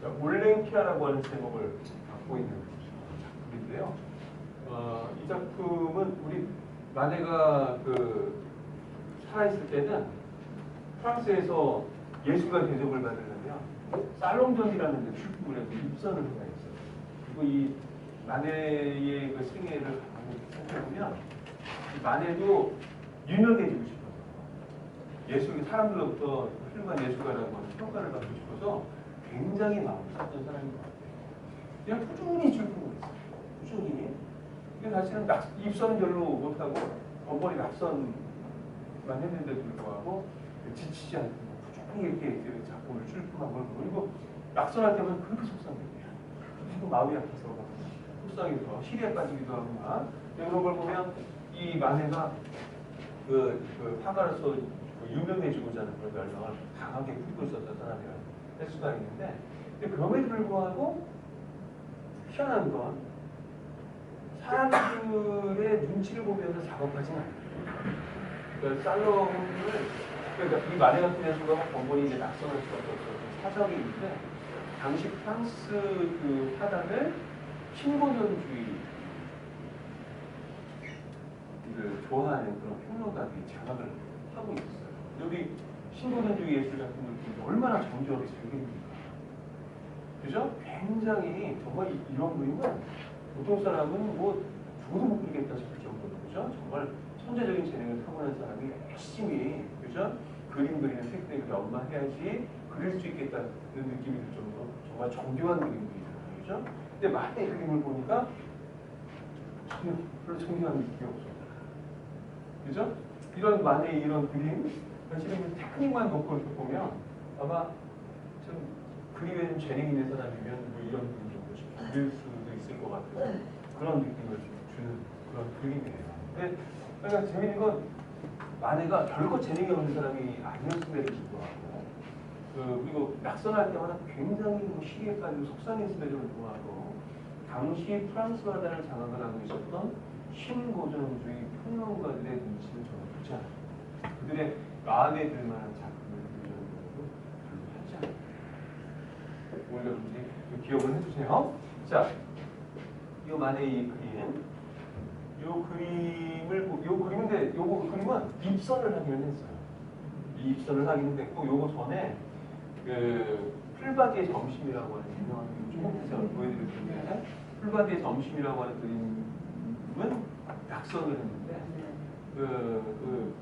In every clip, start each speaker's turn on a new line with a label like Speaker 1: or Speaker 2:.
Speaker 1: 자, 올랭키아라고 하는 제목을 갖고 있는 작품인데요. 이 작품은 우리 마네가 살아있을 때는 프랑스에서 예술가 대접을 받으려면 살롱전이라는 데 출품을 해서 입선을 해야 했어요. 그리고 이 마네의 그 생애를 살펴보면 마네도 유명해지고 싶어서 예술 사람들로부터 훌륭한 예술가라고 하는 평가를 받고 싶어서 굉장히 마음을 썼던 사람인 것 같아요. 그냥 꾸준히 출품을 했어요. 꾸준히. 근데 사실은 입선은 별로 못하고 번번이 낙선만 했는데도 불구하고 지치지 않고 꾸준히 이렇게 작품을 출품한 걸 보고 낙선할 때만 그렇게 속상해요. 그리고 마음이 아파서 속상해서 시리에 빠지기도 하고 막 그런 걸 보면 이 마네가 화가로서 유명해지고자 하는 그런 열망을 강하게 품고 있었던 사람이라는 할 수가 있는데, 근데 그럼에도 불구하고 희한한 건 사람들의 눈치를 보면서 작업하지는 않아요. 그러니까 살롱을 그러니까 이 마네 같은 예술가가 번번이 이제 낙선을 시켰던 사적이 있는데, 당시 프랑스 그 화단을 신고전주의를 좋아하는 그런 평론가들이 장악을 하고 있었어요. 여기 신고전주의 예술 같은 걸 보면 얼마나 정교하게 잘 그립니까? 그죠? 굉장히 정말 이런 그림은 보통 사람은 뭐 죽어도 못 그리겠다 싶을 정도로, 그죠? 정말 천재적인 재능을 타고난 사람이 열심히, 그죠? 그림 그리는 테크닉을 연마해야지 그릴 수 있겠다는 느낌이 들 정도로 정말 정교한 그림들이잖아요, 그죠? 근데 마네의 그림을 보니까 전혀 별로 정교한 느낌이 없어요. 그죠? 이런 마네의 이런 그림, 사실은 테크닉만 놓고 이렇게 보면 아마 좀 그림에 좀 재능이 있는 사람이면 뭐 이런 그림 정도 그릴 수도 있을 것 같은 그런 느낌을 주는 그런 그림이에요. 근데 그러니까 재밌는 건 마네가 별거 재능이 없는 사람이 아니었음에도 불구하고 그리고 낙선할 때마다 굉장히 뭐 시기에 빠지고 속상했음에도 불구하고 당시 프랑스 화단을 장악을 하고 있었던 신고전주의 평론가들의 눈치를 전혀 보지 않아요. 그들의 마음에 들 만한 작품을 그리려는 것도 별로 하지 않아요. 오히려 이제 기억을 해주세요. 자, 이 마네의 그림, 요 그림인데 요거 그림은 입선을 하기는 했어요. 이 입선을 하기는 했고, 요거 전에 풀바디의 점심이라고 하는 유명한 그림 조금 제가 보여드릴 텐데, 풀바디의 점심이라고 하는 그림은 낙선을 했는데,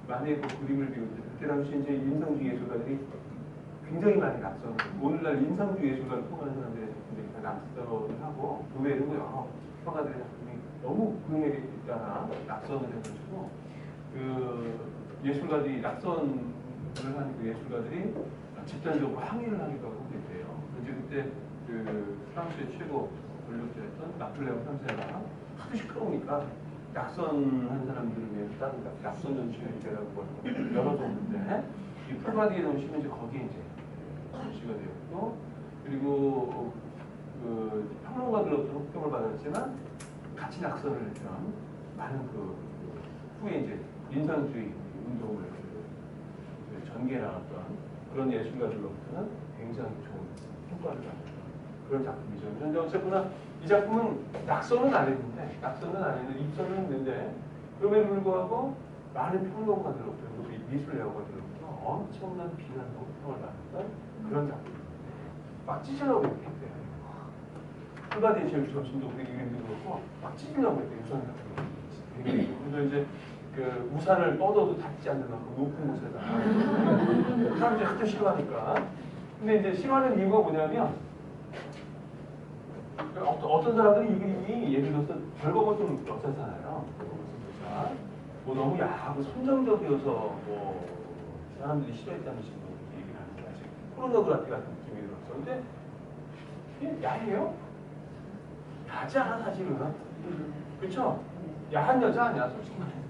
Speaker 1: 마네의 그 그림을 비롯해 그때 당시 이제 인상주의 예술가들이 굉장히 많이 낙선을 하고, 오늘날 인상주의 예술가를 통하는 사람들의 작품들이 다 낙선을 하고, 그 외에도 여러 화가들의 작품이 너무 그에 따라 낙선을 해가지고 예술가들이 낙선을 하는 그 예술가들이 집단적으로 항의를 하기도 하고 그랬대요. 이제 그때 프랑스의 최고 권력자였던 나폴레옹 3세가 하도 시끄러우니까 낙선한 사람들을 위해서 다른 낙선 전시회라고 열어줬는데, 이 풀바디의 전시는 이제 거기에 이제 전시가 되었고, 그리고 평론가들로부터 혹평을 받았지만 같이 낙선을 했던 많은 후에 이제 인상주의 운동을 전개 나갔던 그런 예술가들로부터는 굉장히 좋은 평가를 받았던 그런 작품이죠. 그런데 어쨌거나 이 작품은 낙선은 안 했는데, 입선은 했는데, 그럼에도 불구하고 많은 평론가들로부터, 미술 애호가들로부터 엄청난 비난과 호평을 받았던 그런 작품입니다. 막 찢으려고 했대요. 풀바디의 제일 점심도 우리 이름도 그렇고 막 찢으려고 했대요. 우산 같은 거. 그래서 이제 우산을 뻗어도 닿지 않는 만큼 높은 곳에다 사람들이 하도 싫어하니까. 근데 이제 싫어하는 이유가 뭐냐면, 어떤 사람들은 이 그림이 예를 들어서 별거 좀 없잖아요. 뭐 너무 야하고 선정적이어서 뭐 사람들이 싫어했다는 식으로 얘기를 하는데, 아직 포르노그라피 같은 느낌이 들었어. 근데 이게 야해요? 야하지 않아 사실은. 그렇죠? 야한 여자 아니야 솔직히 말해서.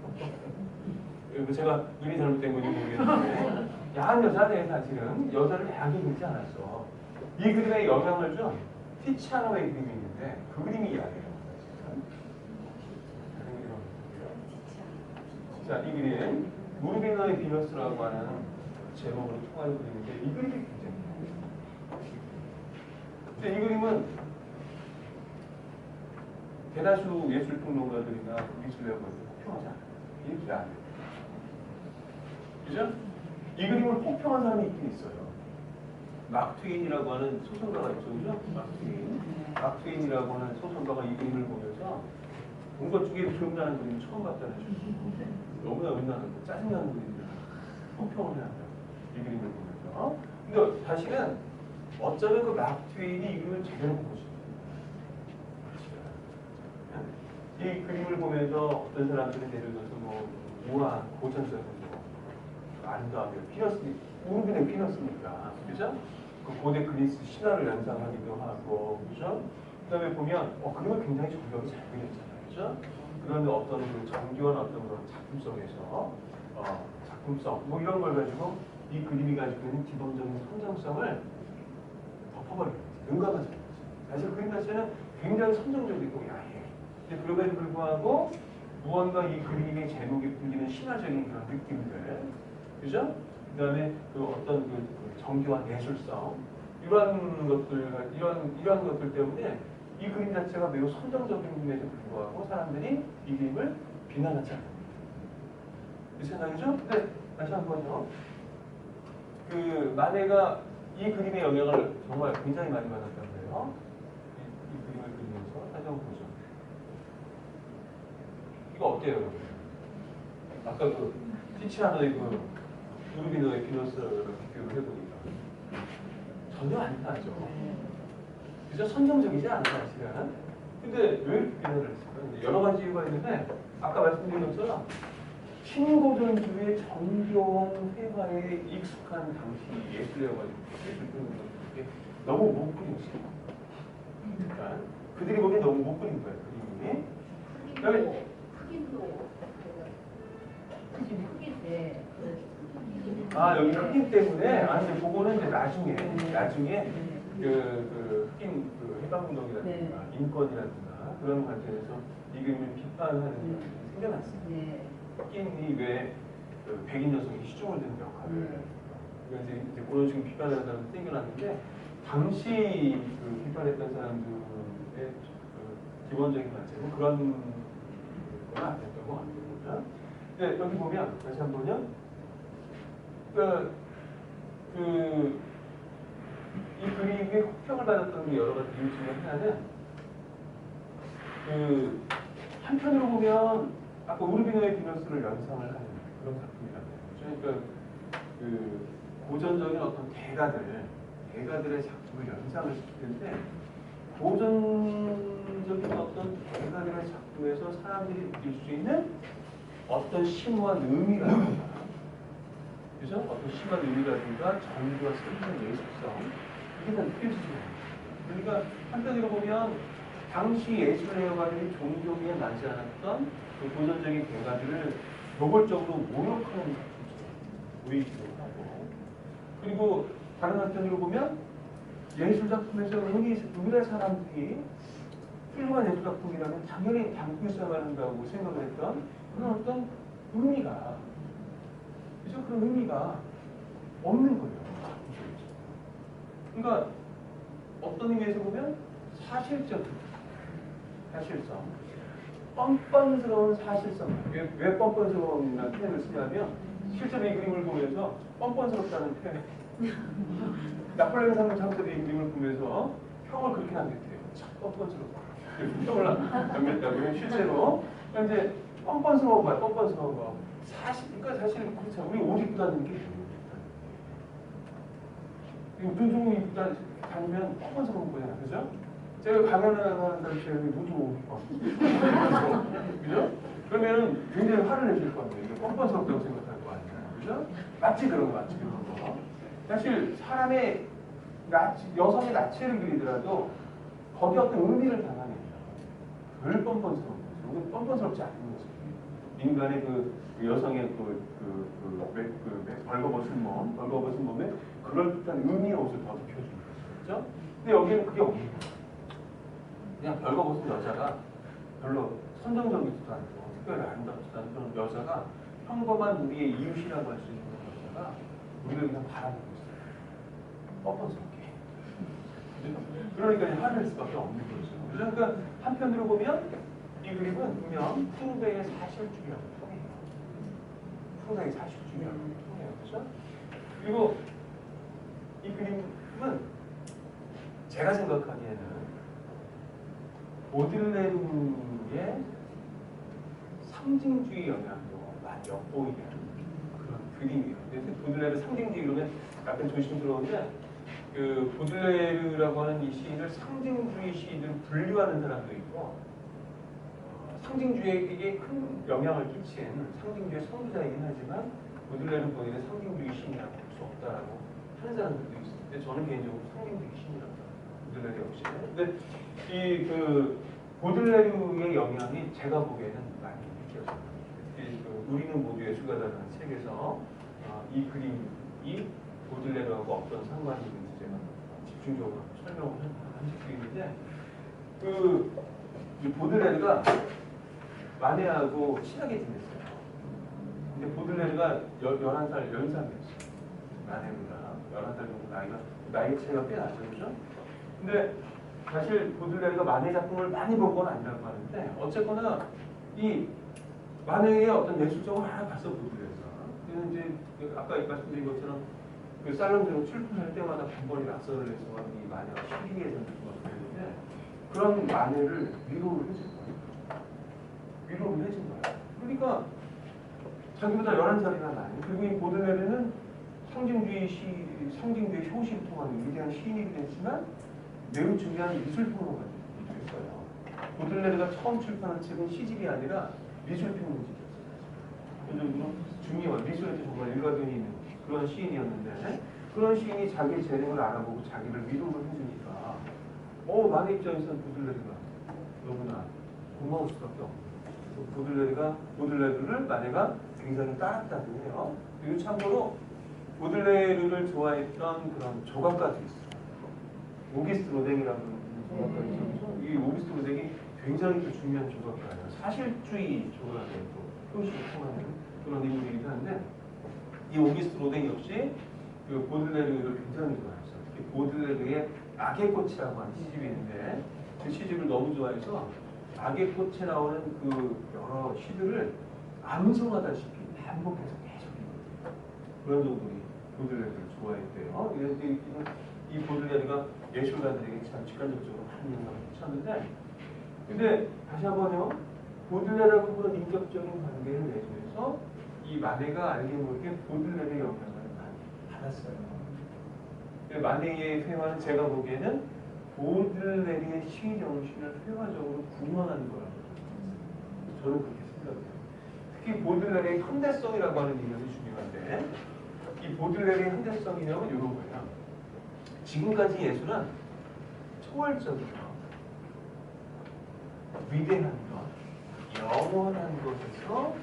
Speaker 1: 제가 눈이 잘못된 건지 모르겠는데 야한 여자네. 사실은 여자를 야하게 그리지 않았어. 이 그림에 영향을 준 티치아노의 그림이 있는데 그 그림이 야해요. 자, 이 그림 무르비너의 비너스라고 하는 제목으로 통하는 그림인데, 이 그림이 굉장히 근데 이 그림은 대다수 예술평론가들이나 미술가들이 혹평하지 않아요. 이해가 안 돼요. 그죠? 이 그림을 혹평한 사람이 있긴 있어요. 마크 트웨인이라고 하는 소설가가 있죠. 그죠? 마크 트웨인이라고 하는 소설가가 이 그림을 보면서 뭔가 쪽에 기억나는 그림 처음 봤다는 거. 너무나 음란한 거, 짜증나는 그림들 혹평을 해야 돼요. 이 그림을 보면서. 근데 다시는 어쩌면 그 마크 트웨인이 이 그림을 제대로 보고 싶어요. 이 그림을 보면서 어떤 사람들은 예를 들어서 뭐 우아한 고전적인 뭐 아름다움이 우르빈의 피너스니까 그죠? 그 고대 그리스 신화를 연상하기도 하고 그죠? 그다음에 보면 그림을 굉장히 정교하게 잘 그렸잖아요, 그죠? 그런 어떤 그 정교한 어떤 그런 작품성에서 작품성 뭐 이런 걸 가지고 이 그림이 가지고 있는 기본적인 선정성을 덮어버리는 거죠. 능가하지 않죠. 사실 그림 자체는 굉장히 선정적이고 야해. 그럼에도 불구하고 무언가 이 그림의 제목에 풍기는 신화적인 그런 느낌들, 그죠? 그 다음에 그 어떤 그 정교한 예술성, 이러한 것들 때문에 이 그림 자체가 매우 선정적임에도 불구하고 사람들이 이 그림을 비난하지 않습니다. 이 생각이죠? 근데 다시 한번요. 그 마네가 이 그림의 영향을 정말 굉장히 많이 받았다고 해요. 이 그림을 그리면서 다시 한번 보죠. 이거 어때요? 아까 그 티치아노의 그 우르비노의 비너스를 비교를 해보니까 전혀 안 나죠. 그죠? 선정적이지 않아요, 사실은. 근데 왜 이렇게 비난을 했을까요? 여러 가지 이유가 있는데 아까 말씀드린 것처럼 신고전주의 정교한 회화에 익숙한 당시 예술이어가지고 예술가들이 너무 못 그렸어요. 그러니까 그들이 보기엔 너무 못 그린 거예요, 그림이. 그다음에 여기 흑인 때문에 근데 그거는 이제 나중에 그 흑인 그 해방운동이라든가 인권이라든가 그런 관점에서 이 그림을 비판하는 사람이 생겨났습니다. 흑인이 왜 그 백인 여성이 시종을 드는 역할을 그래서 이제 그런 식으로 비판하는 사람이 생겨났는데 당시 그 비판했던 사람들의 그 기본적인 관점은 그런 건 아니었던 것 같아요. 근데 여기 보면 다시 한번요. 이 그림의 혹평을 받았던 그 여러 가지 이유 중에 하나는 한편으로 보면 아까 우르비노의 비너스를 연상을 하는 그런 작품이라고 해요. 그러니까 그 고전적인 어떤 대가들의 작품을 연상을 시킬 텐데 고전적인 어떤 대가들의 작품에서 사람들이 느낄 수 있는 어떤 심오한 의미라든가 그죠? 어떤 심한 의미라든가 정의와 슬픈 예술성 이게 다 느껴지죠. 그러니까 한편으로 보면 당시 예술가들이 종교에 나지 않았던 그 고전적인 대가들을 노골적으로 모욕하는 작품처럼 보이기도 하고 그리고 다른 한편으로 보면 예술 작품에서 우리나라 사람들이 훌륭한 예술 작품이라면 당연히 담고 있어야만 한다고 생각을 했던 그런 어떤 의미가 그죠? 그런 의미가 없는 거예요. 그러니까 어떤 의미에서 보면 사실성, 뻔뻔스러운 사실성. 왜 뻔뻔스러운이라는 표현을 쓰냐면 실제로 이 그림을 보면서 뻔뻔스럽다는 표현. 나폴레옹 상대도 이 그림을 보면서 평을 그렇게 남겼대요. 참 뻔뻔스럽다. 평을 남겼다고요. 실제로. 그러니까 이제 뻔뻔스러운 거야, 뻔뻔스러운 거. 그러니까 사실 그렇죠. 우리 옷 입고 다니는 게 눈 좀 입고 다니면 뻔뻔스러운 거잖아, 그죠? 제가 강연을 하는 사람이 눈 좀 입고 그죠? 그러면은 굉장히 화를 내실 거 아니에요. 이게 뻔뻔스럽다고 생각할 거 아니에요, 그죠? 마치 그런 거. 사실 사람의 여성의 나체를 그리더라도 거기에 어떤 의미를 담아냅니다. 별 뻔뻔스러운 거죠. 이건 뻔뻔스럽지 않은 거죠. 인간의 그 여성의 벌거벗은 몸에 그럴듯한 의미의 옷을 더 입혀주는 거죠. 그렇죠? 근데 여기는 그게 없는 거예요. 그냥 벌거벗은 여자가 별로 선정적이지도 않고 특별히 아름답지도 않은 그런 여자가 평범한 우리의 이웃이라고 할 수 있는 여자가 우리를 그냥 바라보고 있어요. 뻔뻔스럽게. 그러니까 이제 화낼 수밖에 없는 거죠. 그러니까 한편으로 보면 이 그림은 분명 푸르베의 사실주의하고 통해요. 푸르베의 사실주의하고 통해요. 그렇죠? 그리고 이 그림은 제가 생각하기에는 보들레르의 상징주의 영향도 많이 엿보이는 그런 그림이에요. 그래서 보들레르 상징주의 그러면 약간 조심스러운데 그 보들레르라고 하는 이 시인을 상징주의 시인으로 분류하는 사람도 있고 상징주의에게 큰 영향을 끼친 상징주의 선구자이긴 하지만 보들레르 본인의 상징주의 시인이라고 볼 수 없다라고 하는 사람들도 있습니다. 근데 저는 개인적으로 상징주의 시인이라고 생각합니다. 보들레르 역시. 근데 이 그 보들레르의 영향이 제가 보기에는 많이 느껴져요. 그 우리는 모두 예술가다라는 책에서 이 그림이 보들레르하고 어떤 상관이 있는지 제가 집중적으로 설명을 한 책들인데 그 보들레르가 마네하고 친하게 지냈어요. 근데 보들레르가 11살, 10살이었어요. 마네보다 11살 정도 나이 차이가 꽤 나죠. 그죠? 근데 사실 보들레르가 마네 작품을 많이 본 건 아니라고 하는데 어쨌거나 이 마네의 어떤 예술적으로 하나 봤어 보들레르가. 그래서 이제 아까 말씀드린 것처럼 그 살롱드로 출품할 때마다 번번이 낙서를 해서 이 마네가 시기에 대한 것을 했는데 그런 마네를 위로를 해준 거예요. 위로를 해준 거예요. 그러니까 자기보다 11살이나 나이. 그리고 이 보들레르는 상징주의 효시를 통한 위대한 시인이기도 했지만 매우 중요한 미술평론가가 됐어요. 보들레르가 처음 출판한 책은 시집이 아니라 미술평론집이었어요. 그 정도로 중요한 미술에도 정말 일가견이 있는 그런 시인이었는데 그런 시인이 자기의 재능을 알아보고 자기를 위로를 해주니까 마네 입장에서는 보들레르가 너무나 고마울 수밖에 없는 보들레르를 마네가 굉장히 따랐다고 해요. 그리고 참고로 보들레르를 좋아했던 그런 조각가도 있어요. 오기스트 로댕이라는 조각가 있죠. 이 오기스트 로댕이 굉장히 중요한 조각가예요. 사실주의 조각에 또 표시를 통하는 그런 인물이기도 한데 이 오기스트 로댕 역시 그 보들레르를 굉장히 좋아했어요. 특히 보들레르의 악의 꽃이라고 하는 시집이 있는데 그 시집을 너무 좋아해서 악의 꽃에 나오는 그 여러 시들을 암송하다시피 반복해서 계속 읽어요. 그런 정도로 보들레르를 좋아했대요. 이 보들레르가 예술가들에게 참 직관적으로 많은 영향을 미쳤는데 근데 다시 한번요. 보들레르하고 그런 인격적인 관계를 내주면서 이 마네가 알게 모르게 보들레르의 영향을 많이 받았어요. 마네의 회화는 제가 보기에는 보들레르의 시의 정신을 회화적으로 구현하는 거라고 저는 그렇게 생각해요. 특히 보들레르의 현대성이라고 하는 이념이 중요한데 이 보들레르의 현대성이냐면 이런 거예요. 지금까지 예술은 초월적인 것, 위대한 것, 영원한 것에서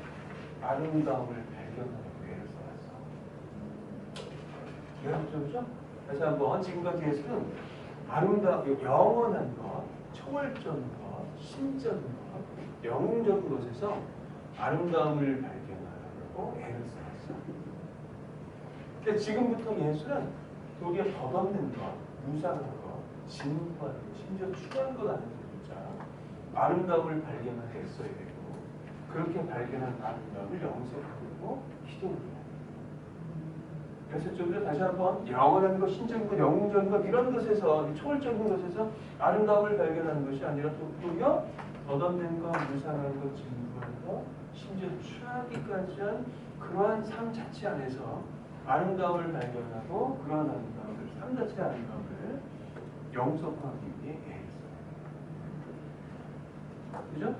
Speaker 1: 아름다움을 발견하는 외를 써왔어. 이해하셨죠? 다시 한번 지금까지 예술은 영원한 것, 초월적인 것, 신적인 것, 영웅적인 것에서 아름다움을 발견하려고 애를 써왔어. 근데 지금부터 예술은 도리어 덧없는 것, 무상한 것, 진부한 것, 심지어 추한 것 아닌 진짜 아름다움을 발견하게 했어야 되고 그렇게 발견한 아름다움을 영속하고 희동을 해야 그래서 좀 다시 한번 영원한 것, 신적인 것, 영웅적인 것 이런 것에서 초월적인 것에서 아름다움을 발견하는 것이 아니라 도리어 덧없는 것, 무상한 것, 진부한 것, 심지어 추하기까지 한 그러한 삶 자체 안에서 아름다움을 발견하고 그러한 아름다움을 삶 자체의 아름다움을 영속하기 위해 애했어요. 그죠?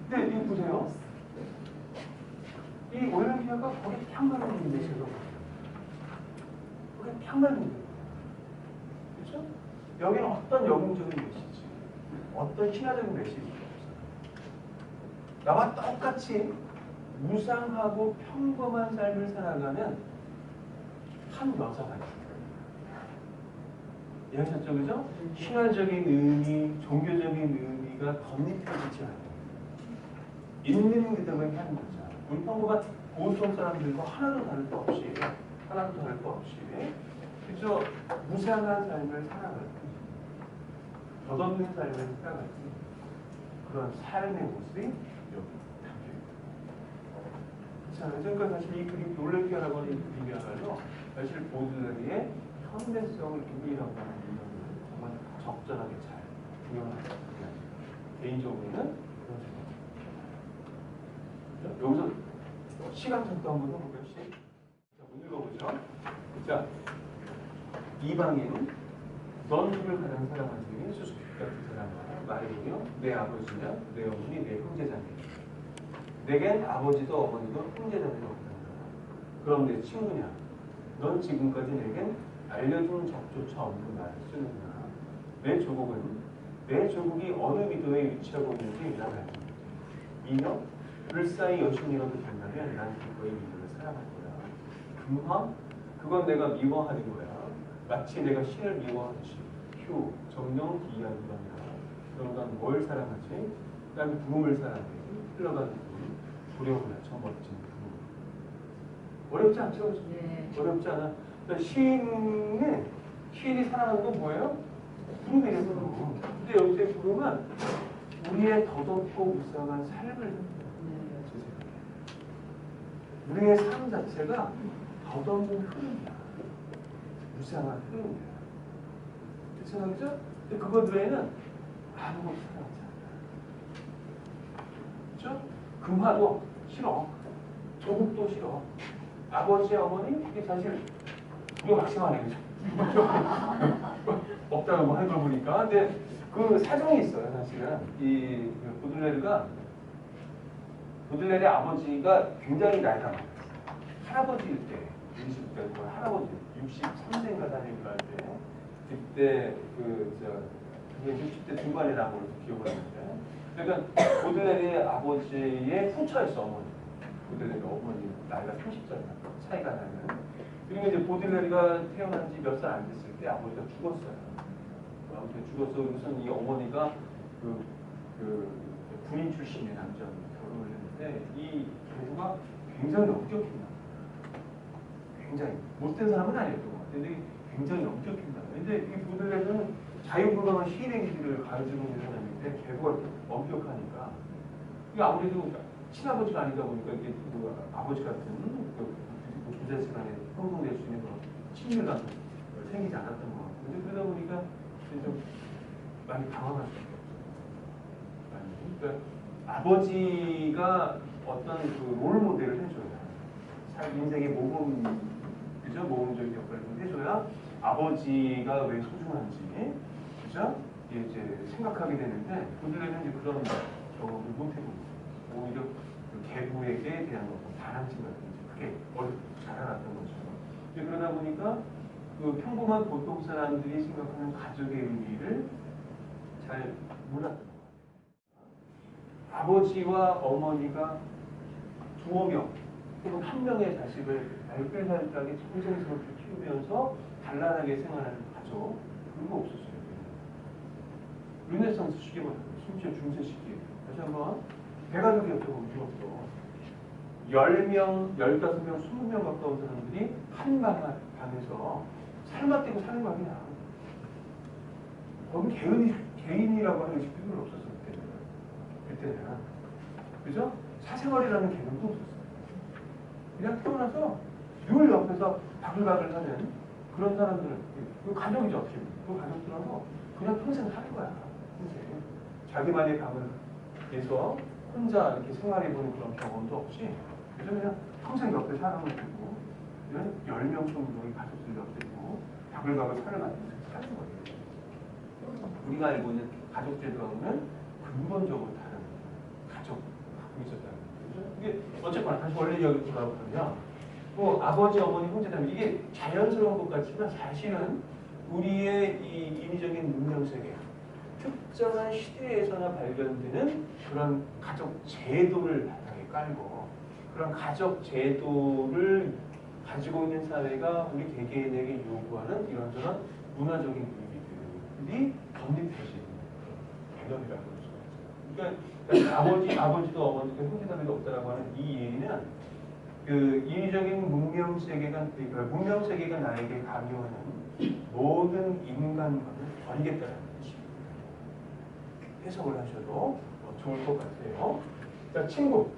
Speaker 1: 근데 이거 보세요. 이 올림피아가 거기 딱 맞는 메시지로 거기 딱 맞는 거예요. 그렇죠? 여기는 어떤 영웅적인 메시지, 어떤 신화적인 메시지가 없어요. 나와 똑같이 무상하고 평범한 삶을 살아가는 한 여자가 있어요. 이해하셨죠? 그죠? 신화적인 의미, 종교적인 의미가 덧입혀지지 않아요. 있는 그대로의 한 여자. 우리 평범한 보통 사람들과 하나도 다를 거 없이 그죠? 무상한 삶을 살아갈 때, 덧없는 삶을 살아갈 때 그런 삶의 모습이 여기 담겨 있다. 자, 그러니까 사실 이 그림 놀래키라고 하는 이 그림이야말로 사실 보드레리의 현대성을 그림이라고 하는 이념을 정말 적절하게 잘 구현하는 개인적으로는 그런 생각입니다. 여기서 시간 잠깐 한번 해볼까요? 자, 한번 읽어보죠. 자, 이방인은 넌 누굴 가장 사랑하지? 수수께끼 같은 사람아 말이며 내 아버지냐 내 어머니 내 형제자매 내겐 아버지도 어머니도 형제자매도 없단다. 그럼 내 친구냐? 넌 지금까지 내겐 알려준 적조차 없는 말을 쓰는구나. 내 조국이 어느 미도에 위치하고 있는지 난 알고 이너 불사의 여신이라도 된다면 난 기꺼이 미도를 사랑할 거야. 금화? 그건 내가 미워하는 거야. 마치 내가 신을 미워하듯이. 휴, 정령 기이하구나. 그럼 난 뭘 사랑하지? 난 구름을 사랑해. 흘러가는 구름, 두려움을 저 멋진 구름. 어렵지 않죠?
Speaker 2: 네.
Speaker 1: 어렵지 않아. 그러니까 시인이 사랑하는 건 뭐예요? 구름이래요, 구름. 근데 여기서의 구름은 우리의 덧없고 무쌍한 삶을 주세요. 우리의 삶 자체가 덧없는 흐름이야. 무쌍한 흐름이야. 그렇잖아요, 그죠? 근데 그것 외에는 아무것도 사랑하지 않아. 그죠? 금화도 싫어. 조국도 싫어. 아버지, 어머니, 이게 사실 이거 막심하네, 그죠? 없다고 뭐 하는 걸 보니까. 근데 그 사정이 있어요, 사실은. 이 보들레르의 아버지가 굉장히 나이가 많았어요. 할아버지일 때, 20대, 할아버지, 63세인가 다니고 할 때, 그때 그게 60대 중반이라고 기억을 하는데, 그러니까 보들레르의 아버지의 후처였어, 어머니. 보들레르 어머니 나이가 30살 차이가 나는. 그리고 이제 보들레르가 태어난 지 몇 살 안 됐을 때 아버지가 죽었어요. 아무튼 죽어서 우선 이 어머니가 군인 출신의 남자와 결혼을 했는데 이 부부가 굉장히 엄격했나. 굉장히 못된 사람은 아니었던 것 같아요. 근데 굉장히 엄격했나. 근데 이 보들레르는 자유분방한 시인의 기질을 가지고 있는 사람인데 계속 엄격하니까 이게 아무래도 친아버지가 아니다 보니까 이게 아버지 같은 부자지간에 형성될 수 있는 그런 친밀감이 생기지 않았던 것 같아요. 근데 그러다 보니까 좀 많이 당황할 수밖에 없어요. 그러니까 아버지가 어떤 그 롤 모델을 해줘야 인생의 그죠? 모범적인 역할을 좀 해줘야 아버지가 왜 소중한지, 그죠? 이제 생각하게 되는데 보들레르는 이제 그런 경험을 못 해봅니다. 오히려 그 계부에게 대한 반항심 같은 그게 어렵게 자라났던 거죠. 그러다 보니까 그 평범한 보통 사람들이 생각하는 가족의 의미를 잘 몰랐던 것 같아요. 아버지와 어머니가 두어 명 혹은 한 명의 자식을 알뜰살뜰하게 정성스럽게 키우면서 단란하게 생활하는 가족 그런 거 없었어요. 르네상스 시기만 심지어 중세 시기에 다시 한번 대가족이었던 유럽도 10명, 15명, 20명 가까운 사람들이 한 방에서 살만 떼고 사는 거 아니야. 거기 개인이라고 하는 것이 필요는 없었어, 그때는. 그죠? 사생활이라는 개념도 없었어요. 그냥 태어나서 늘 옆에서 바글바글 하는 그런 사람들은, 그 가족이죠, 어떻게 보면. 그 가족들하고 그냥 평생 사는 거야. 평생. 자기만의 방을 해서 혼자 이렇게 생활해보는 그런 경험도 없이, 그냥 평생 옆에 사람을 두고, 10명 정도의 가족들 옆에 두고, 바글바글 살아가면서 사는 거예요. 우리가 알고 있는 가족 제도가 보면 근본적으로 다른 가족 갖고 있었다는 거죠. 이게 어쨌거나 다시 원래 이야기로 돌아오면 뭐 아버지, 어머니, 형제자매 이게 자연스러운 것 같지만 사실은 우리의 이 인위적인 문명세계 특정한 시대에서나 발견되는 그런 가족 제도를 바탕에 깔고 그런 가족 제도를 가지고 있는 사회가 우리 개개인에게 요구하는 이런저런 문화적인 의미들이 건립되어지는 개념이라고 볼 수가 있어요. 그러니까 아버지도 어머니도 형제자매도 없다라고 하는 이 얘기는 그 인위적인 문명 세계가 나에게 강요하는 모든 인간관을 버리겠다는 뜻입니다. 해석을 하셔도 좋을 것 같아요. 자, 친구.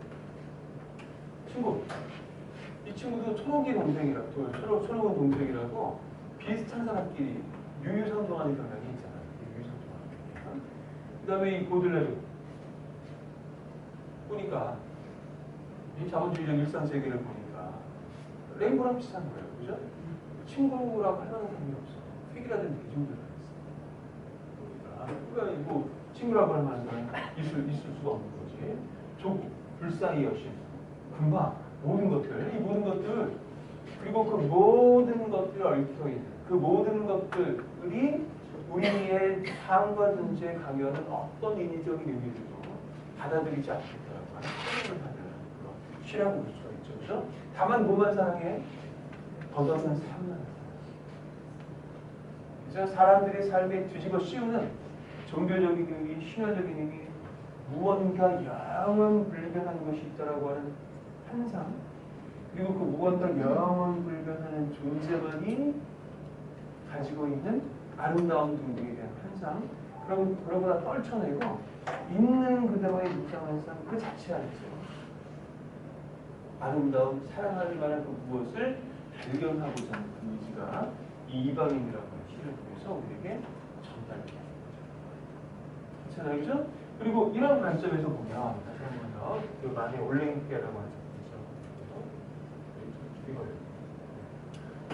Speaker 1: 이 친구도 초록이 동생이라고, 초록은 동생이라고 비슷한 사람끼리 유유상종하는 경향이 있잖아요. 유유상종하는. 그 다음에 이 보들레르. 보니까 이 자본주의적 일상세계를 보니까 레이브랑 비슷한 거예요. 그죠? 친구라고 할 만한 사람이 없어. 획일화된 대중들만 있어. 그러니까 뭐 친구라고 할 만한 사람이 있을 수가 없는 거지. 조국, 불쌍히 여신, 금방 모든 것들, 이 모든 것들, 그리고 그 모든 것들을 얽혀 있는 그 모든 것들이 우리의 삶과 존재에 강요하는 어떤 인위적인 의미들도 받아들이지 않겠다라고 하는 책임을 받는 그런 쉬라고 볼 수가 있죠. 그죠? 다만 뭐만 사랑해? 덧없는 삶만 사랑해. 그래서 사람들의 삶에 뒤집어 씌우는 종교적인 의미, 신화적인 의미, 무언가 영원 불변한 것이 있다라고 하는 환상, 그리고 그 무언가 영원 불변하는 존재만이 가지고 있는 아름다운 등등에 대한 환상, 그런 거 다 떨쳐내고 있는 그대로의 일상한 삶 그 자체 안에서 아름다운 사랑할 만한 그 무엇을 발견하고자 하는 그 의지가 이 이방인이라고 하는 시를 통해서 우리에게 전달되게 합니다. 괜찮아요, 그죠? 그리고 이런 관점에서 보면 다시 한 번 더 그 만의 올랭케라고 하는 작품이죠.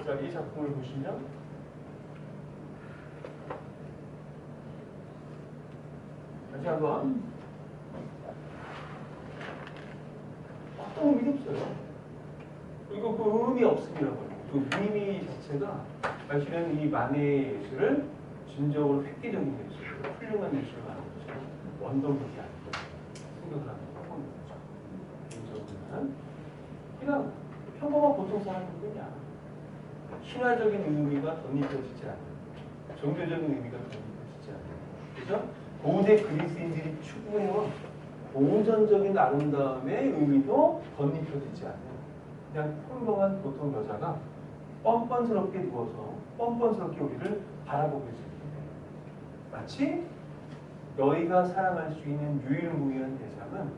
Speaker 1: 자, 이 작품을 보시면 다시 한번 어떤 의미도 없어요. 그리고 그 의미 없음이라고 해요. 그 무의미 자체가 사실은 이 만의 예술을 진정으로 획기적인 예술, 훌륭한 예술을 하는 것은 원동력이 아니다 생각을 하는 거죠. 개인적으로는 그냥 평범한 보통 사람일 뿐이야. 신화적인 의미가 덧입혀지지 않는, 종교적인 의미가 덧입혀지지 않는, 그죠? 고대 그리스인들이 추구해온 고전적인 아름다움의 의미도 덧입혀지지 않는 그냥 평범한 보통 여자가 뻔뻔스럽게 누워서 뻔뻔스럽게 우리를 바라보고 있을 때 마치 너희가 사랑할 수 있는 유일무이한 대상은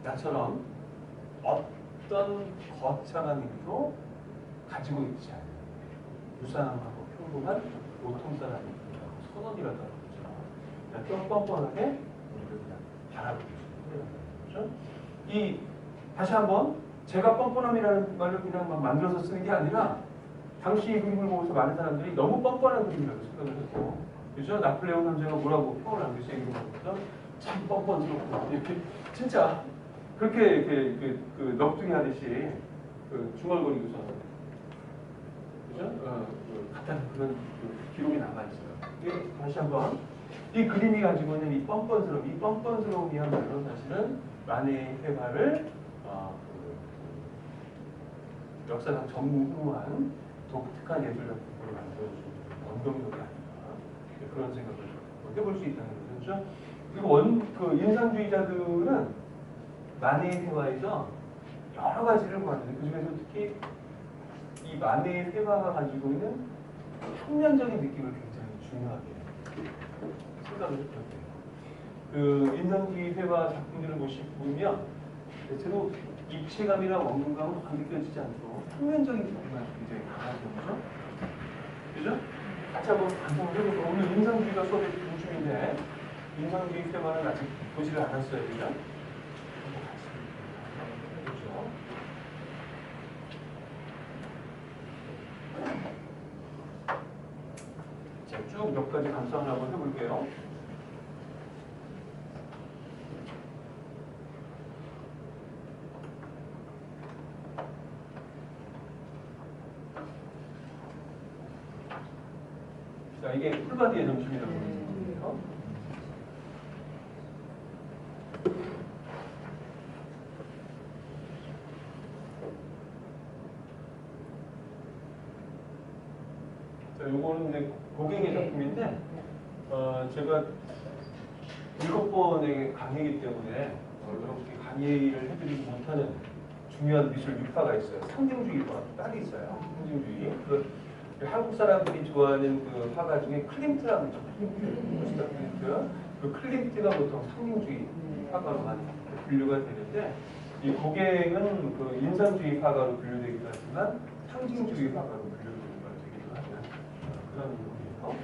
Speaker 1: 나처럼 어떤 거창한 의미도 가지고 있지 않는 무상하고 평범한 보통 사람이 선언이라고 하죠. 그냥 뻔뻔하게 우리를 그냥 바라보고 있는 거죠. 이 다시 한번 제가 뻔뻔함이라는 말을 그냥 만들어서 쓰는 게 아니라 당시 이 그림을 보면서 많은 사람들이 너무 뻔뻔한 그림이라고 생각을 했고, 그죠? 나폴레옹 남자가 뭐라고 평을 남겼어요? 이거 보면서 참 뻔뻔스럽고 이렇게 진짜 그렇게 이렇게 그 넋두리 하듯이 그 중얼거리고서 그죠? 같은 그런 기록이 남아 있어요. 다시 한번 이 그림이 가지고 있는 이 뻔뻔스러움이야말로 사실은 만의 회화를 역사상 전무후무한 독특한 예술 작품으로 만들어주는 원동력이 아닌가 그런 생각을 해볼 수 있다는 거죠. 그리고 그 인상주의자들은 만의 회화에서 여러 가지를 보았는데 그 중에서 특히 이 만의 회화가 가지고 있는 평면적인 느낌을 굉장히 중요하게 생각을 했거든요. 그 인상주의 회화 작품들을 보면 대체로 입체감이나 원근감은 확 느껴지지 않고 평면적인 느낌만 굉장히 강하죠. 그죠? 같이 한번 감상을 해볼까요? 오늘 인상주의가 수업의 중심인데 인상주의 회화는 아직 보지를 않았어요. 그죠? 자, 쭉 몇 가지 감상을 한번 해볼게요. 자, 이게 풀바디의 점심이라고 하는 거예요. 자, 요거는 이제 고갱의 작품인데, 제가 7번의 강의이기 때문에 여러분께 이해를 해드리지 못하는 중요한 미술 유파가 있어요. 상징주의가 따로 있어요. 상징주의. 한국 사람들이 좋아하는 그 화가 중에 클림트라고 있죠. 클림트. 그 클림트가 보통 상징주의 화가로 많이 분류가 되는데, 이 고갱은 그 인상주의 화가로 분류되기도 하지만 상징주의 화가로 분류되기도 하는 그런 인물이에요.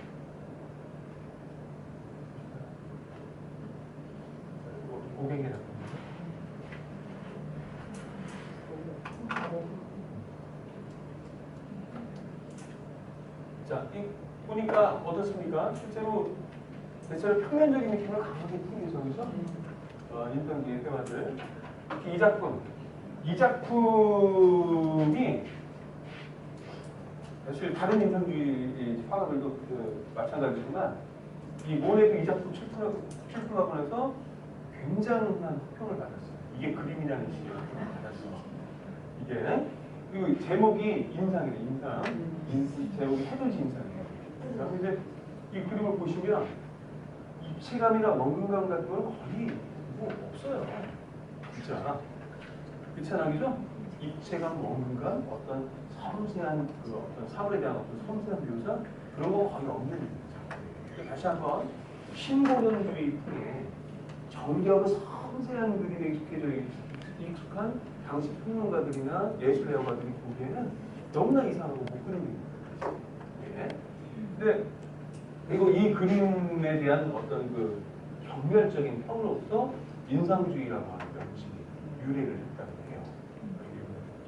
Speaker 1: 고갱이라고 합니다. 자, 보니까 어떻습니까? 실제로 대체로 평면적인 느낌을 강하게 풍기죠, 그죠? 인상주의 테마들. 특히 이 작품이 사실 다른 인상주의 화가들도 마찬가지지만 이 모네도 이 작품 출품하고 나서 굉장한 호평을 받았어요. 이게 그림이라는 시를 받았어요. 이게 그 제목이 인상이에요. 인상. 제목이 해돋이 인상이에요. 그런데 이 그림을 보시면 입체감이나 원근감 같은 건 거의 뭐 없어요. 진짜. 그렇잖아, 그죠? 입체감, 원근감, 어떤 섬세한 그 어떤 사물에 대한 어떤 섬세한 묘사 그런 거 거의 없는 작품이에요. 다시 한번 신고전주의 풍의 정교하고 섬세한 그림에 익숙한 당시 평론가들이나 예술애호가들이 보기에는 너무나 이상하고 못 그리는 거예요. 예. 근데 그리고 이 그림에 대한 어떤 그 경멸적인 평으로서 인상주의라고 하는 명칭이 유래를 했다고 해요.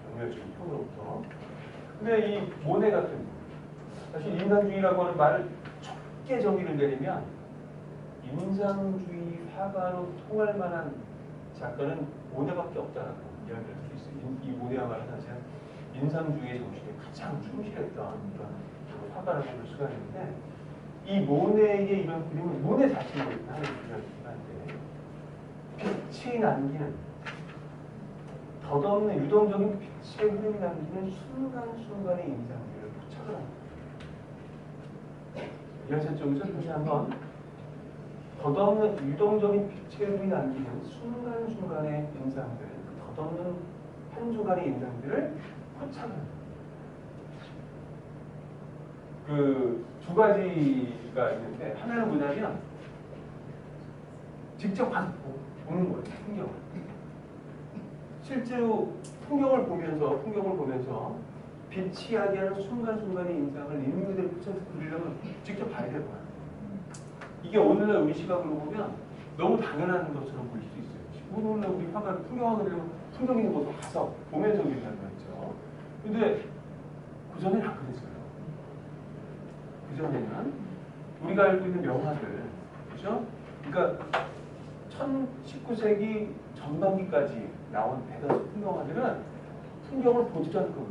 Speaker 1: 경멸적인 평으로부터. 근데 이 모네 같은 사실 인상주의라고 하는 말을 좁게 정의를 내리면 인상주의 화가로 통할 만한 작가는 모네밖에 없다라고 이야기를 할 수 있어요. 이 모네야말로 사실 인상주의의 정신에 가장 충실했던 그런 화가라고 볼 수가 있는데, 이 모네의 이런 그림은 모네 자신이 하는 그림이긴 한데 빛이 남기는 덧없는 유동적인 빛의 흐름이 남기는 순간순간의 인상들을 포착을 합니다. 이해하셨죠? 다시 한번 덧없는 유동적인 빛의 흐름이 남기는 순간순간의 인상들, 덧없는 한순간의 인상들을 포착을 합니다. 그 두 가지가 있는데, 하나는 뭐냐면 직접 가서 보는 거예요. 풍경을. 실제로 풍경을 보면서 빛이 야기하는 순간순간의 인상을 있는 그대로 포착해서 그리려면 직접 봐야 될 거예요. 이게 오늘날 우리 시각으로 보면 너무 당연한 것처럼 보일 수 있어요. 오늘날 우리 화가 풍경을 그리려면 풍경 있는 곳으로 가서 보면서 그린다는 거죠. 근데 그전에는 안 그랬어요. 그전에는 우리가 알고 있는 명화들, 그죠? 그러니까 19세기 전반기까지 나온 대다수 풍경화들은 풍경을 보지도 않고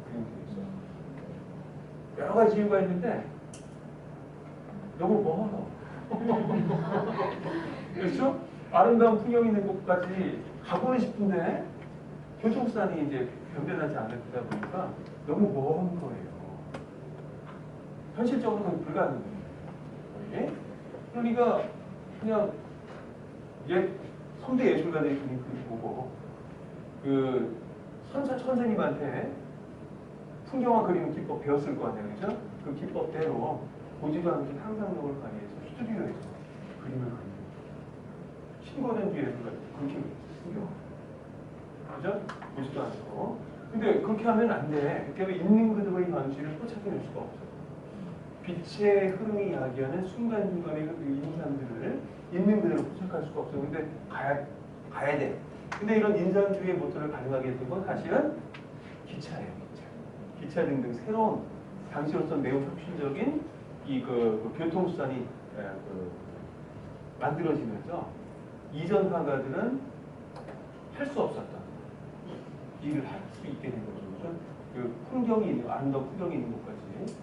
Speaker 1: 그림되어 있어요. 여러 가지 이유가 있는데 너무 멀어. 그렇죠? 아름다운 풍경이 있는 곳까지 가고는 싶은데 교통수단이 이제 변변하지 않다 보니까 너무 먼 거예요. 현실적으로는 불가능해요. 그러니까 그냥 선대 예술가들이 그림 보고 그 선생님한테 풍경화 그림 기법 배웠을 거 아니에요, 그죠? 그 기법대로 보지도 않게 상상력을 발휘해서 스튜디오에서 그림을 그리는 신고전주 예술가 그렇게 풍경, 그죠? 보지도 않고. 근데 그렇게 하면 안 돼. 그렇게 하면 있는 그대로의 현실을 포착해낼 수가 없어. 빛의 흐름이 이야기하는 순간순간의 그 인상들을 있는 그대로 포착할 수가 없어요. 근데 가야 돼. 근데 이런 인상주의의 모토를 가능하게 된 건 사실은 기차예요. 기차 등등 새로운 당시로서 매우 혁신적인 그 교통수단이 만들어지면서 이전 화가들은 할 수 없었던 일을 할 수 있게 된 거죠. 그렇죠? 그 풍경이 있는, 아름다운 풍경이 있는 곳까지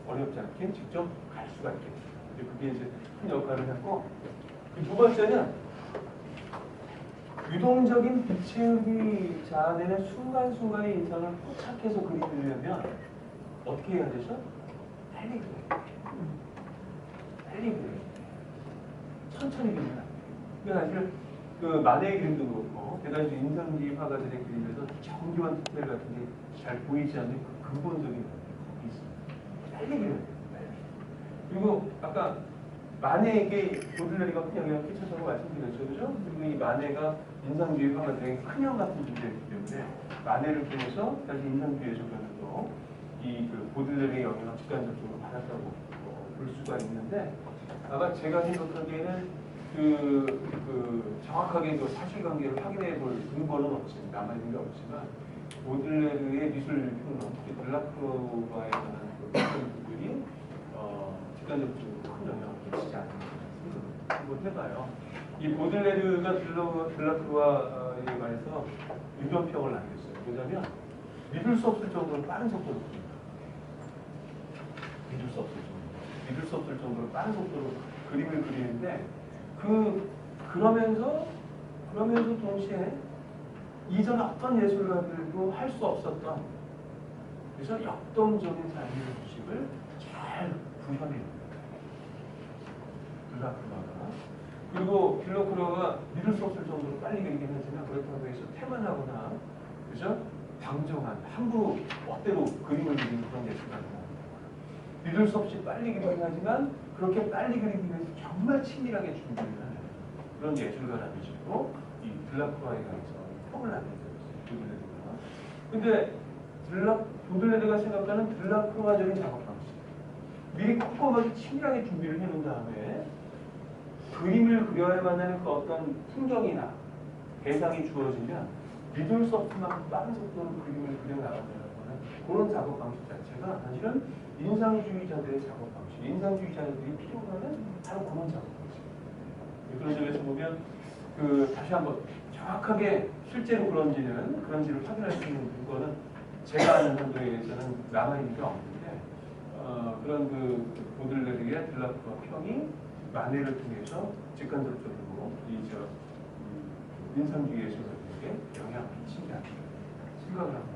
Speaker 1: 어렵지 않게 직접 갈 수가 있게 됩니다. 그게 이제 큰 역할을 했고, 그 두 번째는 유동적인 빛의 흐름이 자아내는 순간순간의 인상을 포착해서 그리려면 어떻게 해야 되죠? 빨리 그려요. 빨리 그려요. 천천히 그리면 안 돼요. 그러니까 사실 그 만해의 그림도 그렇고, 게다가 이제 인상주의 화가들의 그림에서 정교한 디테일 같은 게 잘 보이지 않는 그 근본적인 부분이 있습니다. 빨리 그려야 돼요. 빨리. 그리고 아까 만해에게 보들레리가 큰 영향을 끼쳤다고 말씀드렸죠, 그죠? 그리고 이 만해가 인상주의 화가들에게 큰 형 같은 존재이기 때문에 만해를 통해서 다시 인상주의 저변에도 이그 보들레리의 영향을 직간접적으로 받았다고 볼 수가 있는데, 아마 제가 생각하기에는 정확하게 그 사실관계를 확인해 볼 근거는 없습니다. 남아있는 게 없지만, 보들레르의 미술평론, 특히 들라크로와에 관한 그런 부분이 직간접적으로 큰 영향을 끼치지 않는가 생각을 한번 해봐요. 이 보들레르가 들라크로와에 관해서 유전평을 남겼어요. 왜냐하면 믿을 수 없을 정도로 빠른 속도로 그립니다. 믿을 수 없을 정도로 빠른 속도로 그림을 그리는데, 그러면서 동시에 이전 어떤 예술가들도 할 수 없었던, 그래서 역동적인 삶의 모습을 잘 구현해요. 들라크로와가. 그리고 들라크로와가 믿을 수 없을 정도로 빨리 그리긴 하지만, 그렇다고 해서 태만하거나, 그죠? 방정한, 함부로 멋대로 그림을 그리는 그런 예술가는 아닙니다. 믿을 수 없이 빨리 그리긴 하지만, 그렇게 빨리 그리기 위해서 정말 치밀하게 준비를 하는 그런 예술가라는 식으로 이 들라크로와에 관해서 평을 남겼어요. 근데 보들레르가 생각하는 들라크로와적인 작업 방식, 미리 꼼꼼하게 치밀하게 준비를 해놓은 다음에 그림을 그려야만 하는 그 어떤 풍경이나 대상이 주어지면 믿을 수 없을 만큼 빠른 속도로 그림을 그려나가려고 하는 그런 작업 방식 자체가 사실은 인상주의자들의 작업 방식, 인상주의자들이 필요하는 바로 그런 작업 방식입니다. 그런 점에서 보면 다시 한번 정확하게 실제로 그런지를 확인할 수 있는 근거는 제가 아는 한도에서는 남아있는 게 없는데, 그런 보들레르의 들라크로와 평이 만해를 통해서 직간접적으로 인상주의 예술가들에게 영향을 미친다 생각을 합니다.